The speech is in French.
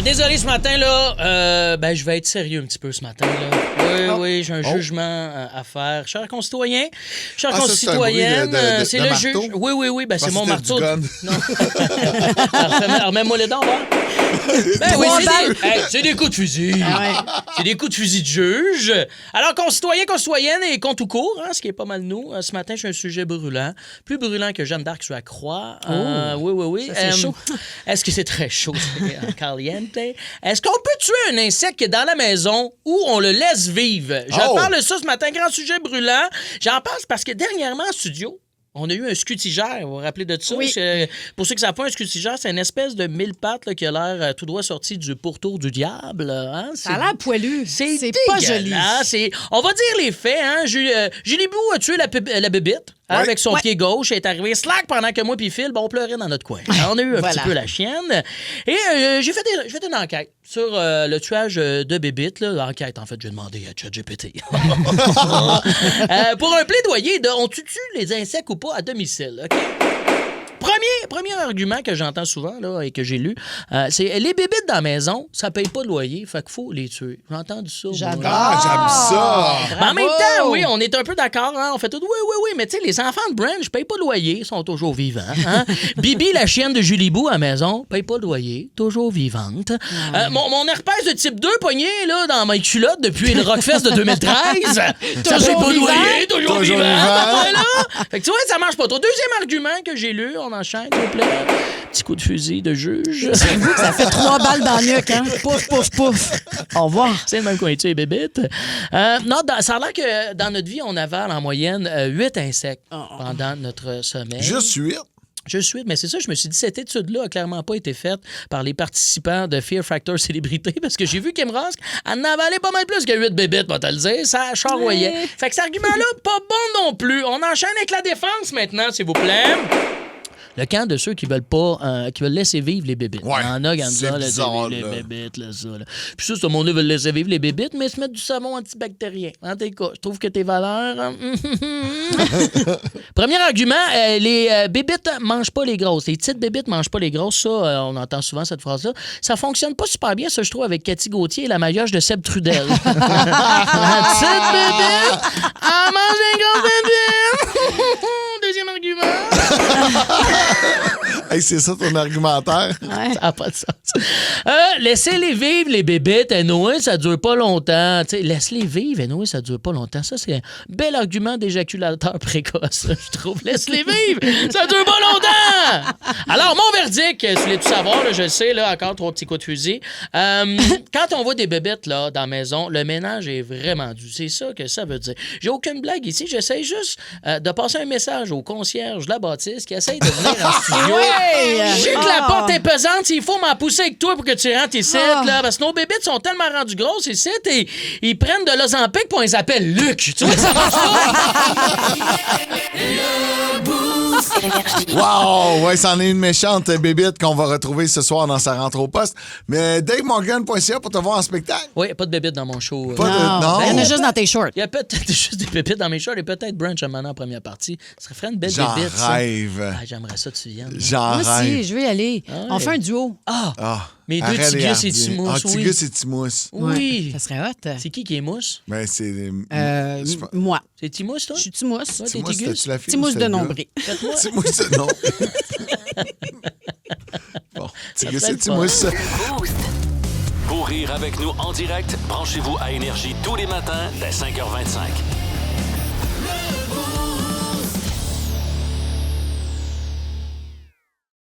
Désolé ce matin, là. Je vais être sérieux un petit peu ce matin, là. Oui, j'ai un jugement à faire. Chers concitoyens, chères concitoyennes, c'est le juge. Oui, c'est mon marteau. Non. Remets-moi les dents, va. C'est des coups de fusil. C'est des coups de fusil de juge. Alors, concitoyens, concitoyennes et con tout court, ce qui est pas mal nous. Ce matin, j'ai un sujet brûlant. Plus brûlant que Jeanne d'Arc sur la croix. Oui. Ça, c'est chaud. Est-ce que c'est très chaud? Caliente. Est-ce qu'on peut tuer un insecte qui est dans la maison ou on le laisse vivre? Je parle de ça ce matin, grand sujet brûlant. J'en parle parce que dernièrement en studio, on a eu un scutigère, vous vous rappelez de ça? Oui. Pour ceux qui ne savent pas, un scutigère, c'est une espèce de mille-pattes là, qui a l'air tout droit sorti du pourtour du diable. Hein? Ça a l'air poilu. C'est pas joli. On va dire les faits. Hein? Julie Bou a tué la bébite. Avec son pied gauche, elle est arrivée slack pendant que moi puis Phil, on pleurait dans notre coin. Alors, on a eu un petit peu la chienne. Et j'ai fait une enquête sur le tuage de bébites. L'enquête, en fait, j'ai demandé à ChatGPT. Pour un plaidoyer de on tue les insectes ou pas à domicile. OK? Premier argument que j'entends souvent là, et que j'ai lu, c'est les bébites dans la maison, ça paye pas de loyer, fait qu'il faut les tuer. J'ai entendu ça. J'aime ça. Mais en même temps, oui, on est un peu d'accord. Hein? On fait tout, oui, mais tu sais, les enfants de Brand, je paye pas de loyer, ils sont toujours vivants. Hein? Bibi, la chienne de Julie Bou à la maison, paye pas de loyer, toujours vivante. Mon herpès de type 2 pogné là, dans ma culotte depuis le Rockfest de 2013, ça paye pas de loyer, toujours vivant. Voilà. Fait que tu vois, ça marche pas trop. Deuxième argument que j'ai lu, on enchaîne, s'il vous plaît. Petit coup de fusil de juge. J'avoue que ça fait 3 balles dans le nuque, hein? Pouf, pouf, pouf. Au revoir. C'est le même qu'on tue les bébites. Non, ça a l'air que dans notre vie, on avale en moyenne 8 insectes pendant notre sommeil. Juste 8? Juste 8, mais c'est ça, je me suis dit, cette étude-là a clairement pas été faite par les participants de Fear Factor Célébrité, parce que j'ai vu Kim Rosk, elle en avalait pas mal plus que 8 bébites, va te le dire, ça charroyait. Fait que cet argument-là, pas bon non plus. On enchaîne avec la défense maintenant, s'il vous plaît. Le camp de ceux qui veulent pas, qui veulent laisser vivre les bébites. Ouais, il y en a qui c'est aiment ça, bizarre, les bébites, là, ça. Là. Puis ça, tout le monde veut laisser vivre les bébites, mais se mettre du savon antibactérien. En tout cas, je trouve que tes valeurs... Premier argument, les bébites mangent pas les grosses. Les petites bébites mangent pas les grosses. Ça, on entend souvent cette phrase-là. Ça fonctionne pas super bien, ça, je trouve, avec Cathy Gauthier et la maillage de Seb Trudel. La petite bébite, elle mange les grosses bébites. Deuxième argument. Hey, c'est ça ton argumentaire? Ça n'a pas de sens. Laissez-les vivre, les bébites. Noé, ça dure pas longtemps. Laisse-les vivre, Noé, ça dure pas longtemps. Ça, c'est un bel argument d'éjaculateur précoce, je trouve. Laisse-les vivre, ça dure pas longtemps. Alors, mon verdict, tu voulais tout savoir, là, je le sais, là, encore 3 petits coups de fusil. Quand on voit des bébites là, dans la maison, le ménage est vraiment dû. C'est ça que ça veut dire. J'ai aucune blague ici. J'essaie juste de passer un message au concierge de la bâtisse qui essaye de venir en studio. Je sais que la porte est pesante, il faut m'en pousser avec toi pour que tu rentres ici, là, parce que nos bébites sont tellement rendues grosses ici, et ils prennent de l'Ozempic puis on les appelle Luc. Tu vois, ça marche Wow! Ouais, c'en est une méchante bébite qu'on va retrouver ce soir dans sa rentrée au poste. Mais DaveMorgan.ca pour te voir en spectacle. Oui, pas de bébites dans mon show. Pas de... Non. Il y en a juste dans tes shorts. Il y a peut-être juste des bébites dans mes shorts et peut-être brunch à maintenant en première partie. Ça ferait une belle J'en bébite, ça. rêve. J'aimerais ça que tu viennes. J'en Moi rêve. aussi, je veux y aller. On fait un duo. Mes deux Arrête petits les gus et hardiens. Timous. Tigus et Timous. Oui. Ça serait hot. C'est qui est mousse? Ben, c'est... Moi. C'est Timous, toi? Je suis Timousse. Ouais, t'es Timous, Tigus? c'était-tu la fille? Timousse ou de c'était le gars? nombril. Timous de non. Bon, Tigus Ça et fait Timous. Pour rire avec nous en direct, branchez-vous à Énergie tous les matins dès 5h25.